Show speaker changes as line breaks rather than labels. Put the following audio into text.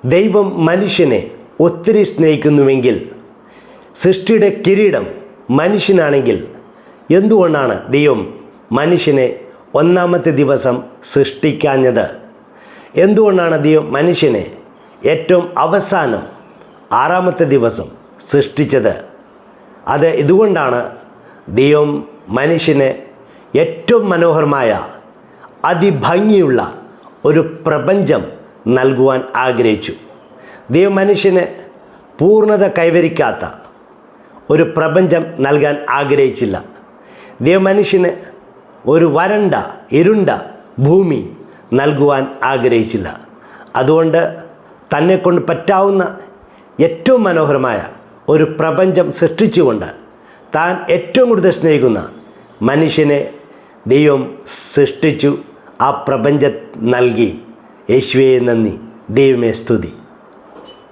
ദൈവം മനുഷ്യനെ ഒത്തിരി സ്നേഹിക്കുന്നുവെങ്കിൽ സൃഷ്ടിയുടെ കിരീടം മനുഷ്യനാണെങ്കിൽ എന്തുകൊണ്ടാണ് ദൈവം മനുഷ്യനെ ഒന്നാമത്തെ ദിവസം സൃഷ്ടിക്കാഞ്ഞത്? എന്തുകൊണ്ടാണ് ദൈവം മനുഷ്യനെ ഏറ്റവും അവസാനം ആറാമത്തെ ദിവസം സൃഷ്ടിച്ചത്? അത് ഇതുകൊണ്ടാണ് ദൈവം മനുഷ്യനെ ഏറ്റവും മനോഹരമായ അതിഭംഗിയുള്ള ഒരു പ്രപഞ്ചം നൽകുവാൻ ആഗ്രഹിച്ചു. ദൈവം മനുഷ്യന് പൂർണ്ണത കൈവരിക്കാത്ത ഒരു പ്രപഞ്ചം നൽകാൻ ആഗ്രഹിച്ചില്ല. ദൈവം മനുഷ്യന് ഒരു വരണ്ട ഇരുണ്ട ഭൂമി നൽകുവാൻ ആഗ്രഹിച്ചില്ല. അതുകൊണ്ട് തന്നെക്കൊണ്ട് പറ്റാവുന്ന ഏറ്റവും മനോഹരമായ ഒരു പ്രപഞ്ചം സൃഷ്ടിച്ചുകൊണ്ട് താൻ ഏറ്റവും കൂടുതൽ സ്നേഹിക്കുന്ന മനുഷ്യനെ ദൈവം സൃഷ്ടിച്ചു, ആ പ്രപഞ്ചം നൽകി. യേശുവേ നന്ദി, ദൈവമേ സ്തുതി.